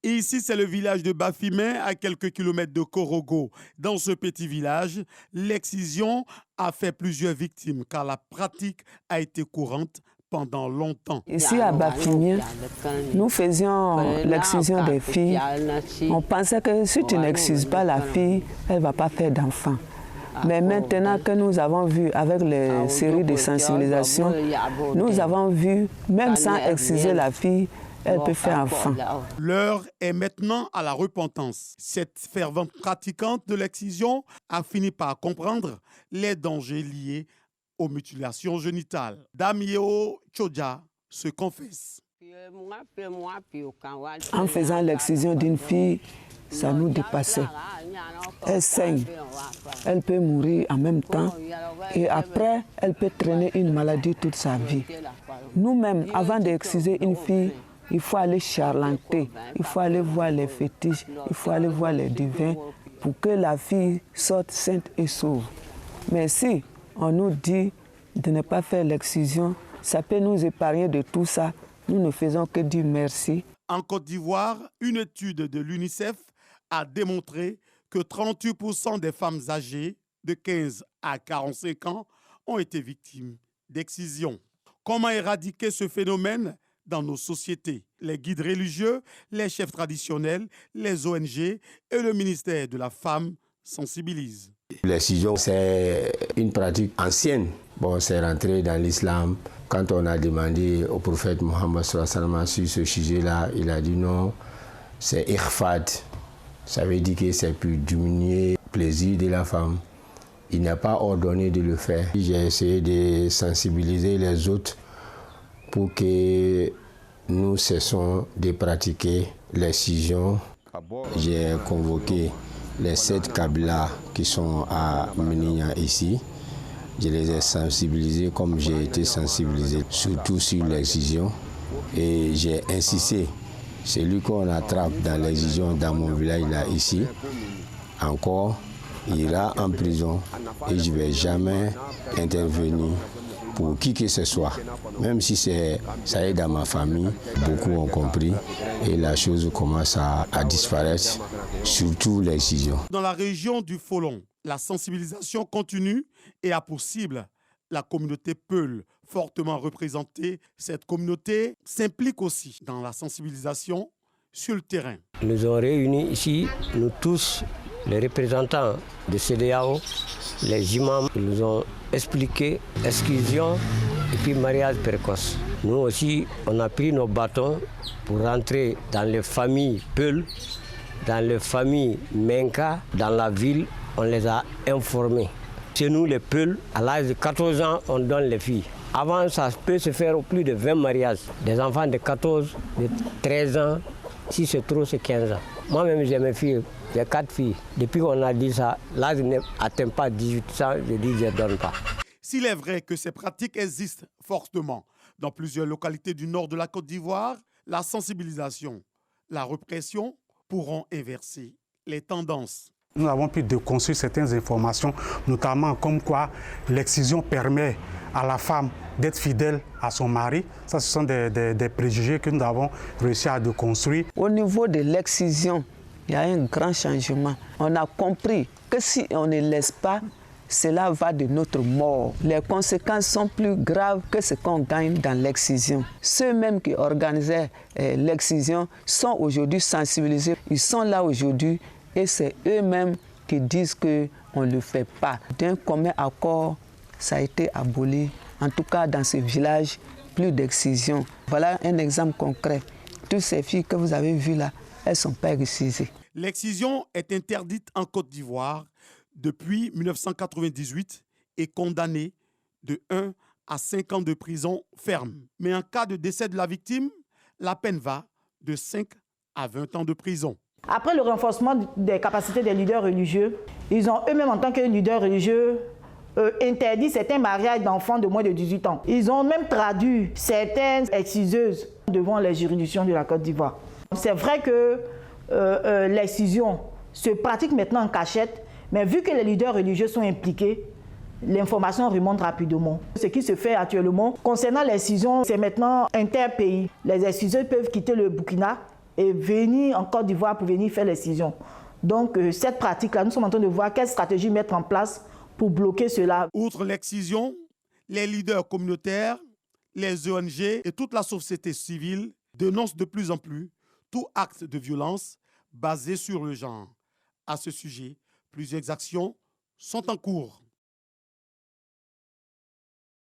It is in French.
Et ici, c'est le village de Bafimé, à quelques kilomètres de Korogo. Dans ce petit village, l'excision a fait plusieurs victimes car la pratique a été courante pendant longtemps. Ici à Bafimé, nous faisions l'excision des filles. On pensait que si tu n'excises pas la fille, elle ne va pas faire d'enfant. Mais maintenant que nous avons vu avec les séries de sensibilisation, nous avons vu, même sans exciser la fille, elle peut faire enfant. L'heure est maintenant à la repentance. Cette fervente pratiquante de l'excision a fini par comprendre les dangers liés aux mutilations génitales. Damieo Chodja se confesse. En faisant l'excision d'une fille, ça nous dépassait. Elle saigne, elle peut mourir en même temps et après, elle peut traîner une maladie toute sa vie. Nous-mêmes, avant d'exciser une fille, il faut aller charlanter, il faut aller voir les fétiches, il faut aller voir les divins pour que la fille sorte sainte et sauve. Mais si on nous dit de ne pas faire l'excision, ça peut nous épargner de tout ça. Nous ne faisons que dire merci. En Côte d'Ivoire, une étude de l'UNICEF a démontré que 38% des femmes âgées de 15 à 45 ans ont été victimes d'excision. Comment éradiquer ce phénomène dans nos sociétés? Les guides religieux, les chefs traditionnels, les ONG et le ministère de la Femme sensibilisent. L'excision, c'est une pratique ancienne. Bon, c'est rentré dans l'islam. Quand on a demandé au prophète Mohammed sallallahu alayhi sur ce sujet-là, il a dit non, c'est irfad. Ça veut dire que c'est pour diminuer le plaisir de la femme. Il n'a pas ordonné de le faire. J'ai essayé de sensibiliser les autres pour que nous cessons de pratiquer l'excision. J'ai convoqué les 7 Kabylas qui sont à Méninya ici. Je les ai sensibilisés comme j'ai été sensibilisé, surtout sur l'excision. Et j'ai insisté, celui qu'on attrape dans l'excision dans mon village là ici, encore, il ira en prison et je ne vais jamais intervenir pour qui que ce soit. Même si ça est dans ma famille, beaucoup ont compris et la chose commence à disparaître, surtout l'excision. Dans la région du Folon, la sensibilisation continue et à possible la communauté Peul, fortement représentée. Cette communauté s'implique aussi dans la sensibilisation sur le terrain. Nous avons réuni ici, nous tous, les représentants de CEDEAO, les imams, qui nous ont expliqué l'excision et puis mariage précoce. Nous aussi, on a pris nos bâtons pour rentrer dans les familles Peul, dans les familles Menka, dans la ville, on les a informés. Chez nous, les Peul, à l'âge de 14 ans, on donne les filles. Avant, ça peut se faire au plus de 20 mariages. Des enfants de 14, de 13 ans, si c'est trop, c'est 15 ans. Moi-même, j'ai mes filles, j'ai 4 filles. Depuis qu'on a dit ça, l'âge n'atteint pas 18 ans, je dis je ne donne pas. S'il est vrai que ces pratiques existent fortement dans plusieurs localités du nord de la Côte d'Ivoire, la sensibilisation, la répression pourront inverser les tendances. Nous avons pu déconstruire certaines informations, notamment comme quoi l'excision permet à la femme d'être fidèle à son mari. Ça, ce sont des préjugés que nous avons réussi à déconstruire. Au niveau de l'excision, il y a un grand changement. On a compris que si on ne laisse pas, cela va de notre mort. Les conséquences sont plus graves que ce qu'on gagne dans l'excision. Ceux-mêmes qui organisaient l'excision sont aujourd'hui sensibilisés. Ils sont là aujourd'hui et c'est eux-mêmes qui disent qu'on ne le fait pas. D'un commun accord, ça a été aboli. En tout cas, dans ce village, plus d'excision. Voilà un exemple concret. Toutes ces filles que vous avez vues là, elles ne sont pas excisées. L'excision est interdite en Côte d'Ivoire depuis 1998 et condamnée de 1 à 5 ans de prison ferme. Mais en cas de décès de la victime, la peine va de 5 à 20 ans de prison. Après le renforcement des capacités des leaders religieux, ils ont eux-mêmes en tant que leaders religieux interdit certains mariages d'enfants de moins de 18 ans. Ils ont même traduit certaines exciseuses devant les juridictions de la Côte d'Ivoire. C'est vrai que l'excision se pratique maintenant en cachette, mais vu que les leaders religieux sont impliqués, l'information remonte rapidement. Ce qui se fait actuellement concernant l'excision, c'est maintenant interpays. Les exciseurs peuvent quitter le Burkina et venir en Côte d'Ivoire pour venir faire l'excision. Donc cette pratique-là, nous sommes en train de voir quelle stratégie mettre en place pour bloquer cela. Outre l'excision, les leaders communautaires, les ONG et toute la société civile dénoncent de plus en plus tout acte de violence basé sur le genre. À ce sujet, plusieurs actions sont en cours.